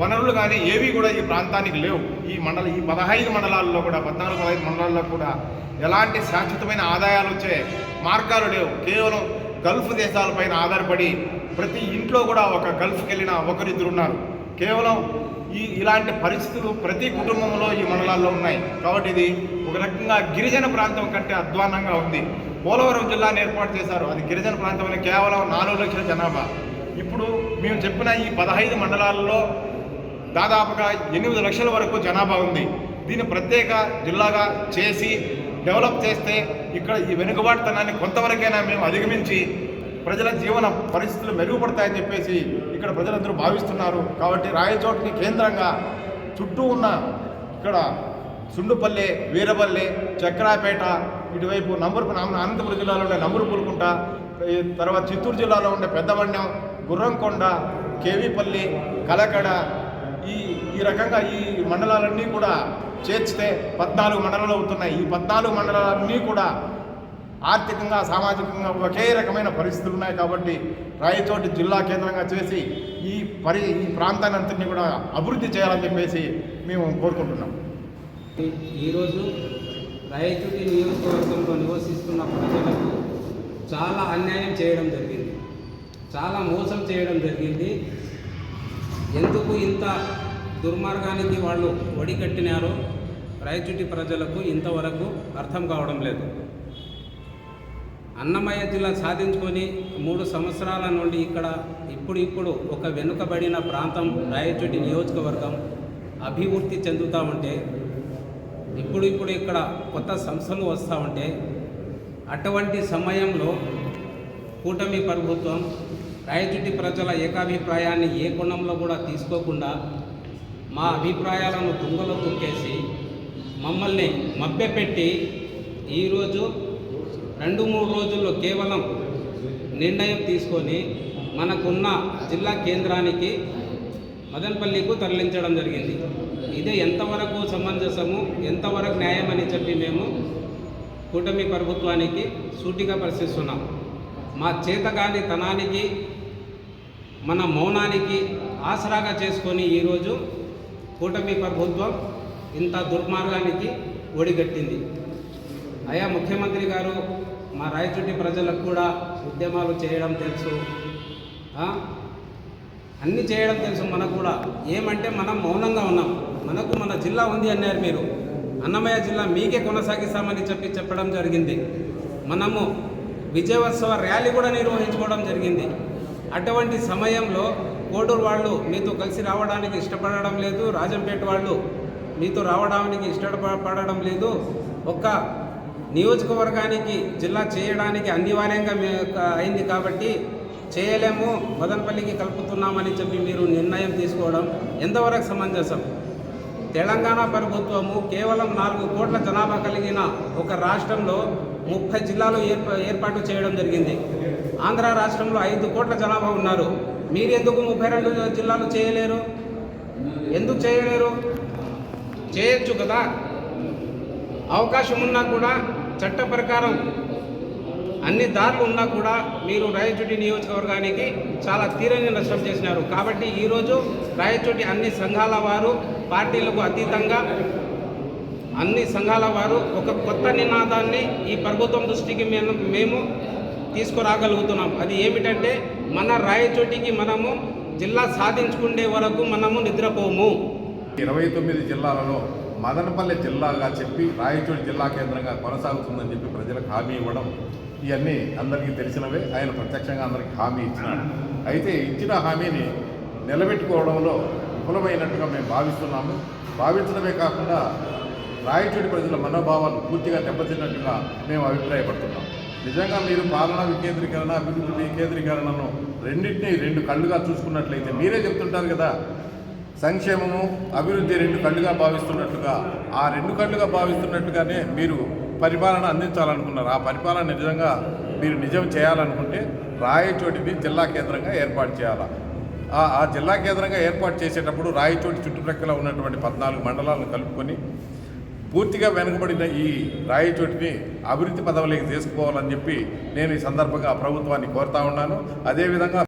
వనరులు కానీ ఏవి కూడా ఈ ప్రాంతానికి లేవు. ఈ 15 మండలాల్లో కూడా 14-15 మండలాల్లో కూడా ఎలాంటి శాశ్వతమైన ఆదాయాలు వచ్చే మార్గాలు లేవు. కేవలం గల్ఫ్ దేశాలపైన ఆధారపడి ప్రతి ఇంట్లో కూడా ఒక గల్ఫ్కి వెళ్ళిన ఒకరిద్దరు ఉన్నారు. కేవలం ఇలాంటి పరిస్థితులు ప్రతి కుటుంబంలో ఈ మండలాల్లో ఉన్నాయి. కాబట్టి ఇది ఒక రకంగా గిరిజన ప్రాంతం కంటే అధ్వానంగా ఉంది. పోలవరం జిల్లాను ఏర్పాటు చేశారు. అది గిరిజన ప్రాంతంలో కేవలం 4 లక్షల జనాభా. ఇప్పుడు మేము చెప్పిన ఈ 15 మండలాల్లో దాదాపుగా 8 లక్షల వరకు జనాభా ఉంది. దీన్ని ప్రత్యేక జిల్లాగా చేసి డెవలప్ చేస్తే ఇక్కడ ఈ వెనుకబాటుతనాన్ని కొంతవరకైనా మేము అధిగమించి ప్రజల జీవన పరిస్థితులు మెరుగుపడతాయని చెప్పేసి ఇక్కడ ప్రజలందరూ భావిస్తున్నారు. కాబట్టి రాయచోటిని కేంద్రంగా చుట్టూ ఉన్న ఇక్కడ సుండుపల్లె, వీరపల్లె, చక్రాపేట, ఇటువైపు అనంతపురం జిల్లాలో ఉండే నంబురుపుల్కుంట, తర్వాత చిత్తూరు జిల్లాలో ఉండే పెద్దమన్యం, గుర్రంకొండ, కేవీపల్లి, కలకడ, ఈ రకంగా ఈ మండలాలన్నీ కూడా చేర్చితే 14 మండలాలు అవుతున్నాయి. ఈ 14 మండలాలన్నీ కూడా ఆర్థికంగా, సామాజికంగా ఒకే రకమైన పరిస్థితులు ఉన్నాయి. కాబట్టి రాయచోటి జిల్లా కేంద్రంగా చేసి ఈ ప్రాంతాన్ని అంతటినీ కూడా అభివృద్ధి చేయాలని చెప్పేసి మేము కోరుకుంటున్నాం. ఈరోజు రాయచోటి నియోజకవర్గంలో నివసిస్తున్న ప్రజలకు చాలా అన్యాయం చేయడం జరిగింది, చాలా మోసం చేయడం జరిగింది. ఎందుకు ఇంత దుర్మార్గానికి వాళ్ళు ఒడికట్టినారో రాయచోటి ప్రజలకు ఇంతవరకు అర్థం కావడం లేదు. అన్నమయ్య జిల్లా సాధించుకొని 3 సంవత్సరాల నుండి ఇక్కడ ఇప్పుడు ఒక వెనుకబడిన ప్రాంతం రాయచోటి నియోజకవర్గం అభివృద్ధి చెందుతూ ఉంటే, ఇప్పుడు ఇక్కడ కొత్త సంస్థలు వస్తూ ఉంటే, అటువంటి సమయంలో కూటమి ప్రభుత్వం రాయచోటి ప్రజల ఏకాభిప్రాయాన్ని ఏ కోణంలో కూడా తీసుకోకుండా మా అభిప్రాయాలను తుంగలో తొక్కేసి మమ్మల్ని మభ్యపెట్టి ఈరోజు 2-3 రోజుల్లో కేవలం నిర్ణయం తీసుకొని మనకున్న జిల్లా కేంద్రానికి మదనపల్లికు తరలించడం జరిగింది. ఇదే ఎంతవరకు సమంజసము, ఎంతవరకు న్యాయం అని చెప్పి మేము కూటమి ప్రభుత్వానికి సూటిగా ప్రశ్నిస్తున్నాం. మా చేతగాని తనానికి, మన మౌనానికి ఆసరాగా చేసుకొని ఈరోజు కూటమి ప్రభుత్వం ఇంత దుర్మార్గానికి ఒడిగట్టింది. అయా ముఖ్యమంత్రి గారు, మా రాయచోటి ప్రజలకు కూడా ఉద్యమాలు చేయడం తెలుసు, అన్నీ చేయడం తెలుసు. మనకు కూడా ఏమంటే మనం మౌనంగా ఉన్నాం. మనకు మన జిల్లా ఉంది అన్నారు మీరు. అన్నమయ్య జిల్లా మీకే కొనసాగిస్తామని చెప్పడం జరిగింది. మనము విజయోత్సవ ర్యాలీ కూడా నిర్వహించుకోవడం జరిగింది. అటువంటి సమయంలో కోడూరు వాళ్ళు మీతో కలిసి రావడానికి ఇష్టపడడం లేదు, రాజంపేట వాళ్ళు మీతో రావడానికి ఇష్టపడడం లేదు. ఒక్క నియోజకవర్గానికి జిల్లా చేయడానికి అనివార్యంగా అయింది కాబట్టి చేయలేము, మదనపల్లికి కలుపుతున్నామని చెప్పి మీరు నిర్ణయం తీసుకోవడం ఎంతవరకు సమంజసం? తెలంగాణ ప్రభుత్వము కేవలం 4 కోట్ల జనాభా కలిగిన ఒక రాష్ట్రంలో 30 జిల్లాలు ఏర్పాటు చేయడం జరిగింది. ఆంధ్ర రాష్ట్రంలో 5 కోట్ల జనాభా ఉన్నారు. మీరు ఎందుకు 32 జిల్లాలు చేయలేరు? ఎందుకు చేయలేరు? చేయొచ్చు కదా. అవకాశం ఉన్నా కూడా, చట్ట ప్రకారం అన్ని దారులు ఉన్నా కూడా మీరు రాయచోటి నియోజకవర్గానికి చాలా తీరని నష్టం చేసినారు. కాబట్టి ఈరోజు రాయచోటి అన్ని సంఘాల వారు, పార్టీలకు అతీతంగా అన్ని సంఘాల వారు ఒక కొత్త నినాదాన్ని ఈ ప్రభుత్వం దృష్టికి మేము తీసుకురాగలుగుతున్నాం. అది ఏమిటంటే, మన రాయచోటికి మనము జిల్లా సాధించుకునే వరకు మనము నిద్రపోము. 29 జిల్లాలలో మదనపల్లి జిల్లాగా చెప్పి రాయచోటి జిల్లా కేంద్రంగా కొనసాగుతుందని చెప్పి ప్రజలకు హామీ ఇవ్వడం ఇవన్నీ అందరికీ తెలిసినవే. ఆయన ప్రత్యక్షంగా అందరికీ హామీ ఇచ్చినాడు. అయితే ఇచ్చిన హామీని నిలబెట్టుకోవడంలో విఫలమైనట్టుగా మేము భావిస్తున్నాము. భావించడమే కాకుండా రాయచోటి ప్రజల మనోభావాలు పూర్తిగా దెబ్బతిన్నట్టుగా మేము అభిప్రాయపడుతున్నాం. నిజంగా మీరు పాలనా వికేంద్రీకరణ, అభివృద్ధి వికేంద్రీకరణను రెండింటినీ 2 కళ్ళుగా చూసుకున్నట్లయితే, మీరే చెప్తుంటారు కదా, సంక్షేమము అభివృద్ధి 2 కళ్ళుగా భావిస్తున్నట్లుగా, ఆ 2 కళ్ళుగా భావిస్తున్నట్టుగానే మీరు పరిపాలన అందించాలనుకున్నారు. ఆ పరిపాలన నిజంగా మీరు నిజం చేయాలనుకుంటే రాయచోటిని జిల్లా కేంద్రంగా ఏర్పాటు చేయాలి. ఆ జిల్లా కేంద్రంగా ఏర్పాటు చేసేటప్పుడు రాయచోటి చుట్టుప్రక్కల ఉన్నటువంటి 14 మండలాలను కలుపుకొని పూర్తిగా వెనుకబడిన ఈ రాయచోటిని అభివృద్ధి పదవులకి తీసుకుపోవాలని చెప్పి నేను ఈ సందర్భంగా ప్రభుత్వాన్ని కోరుతా ఉన్నాను. అదేవిధంగా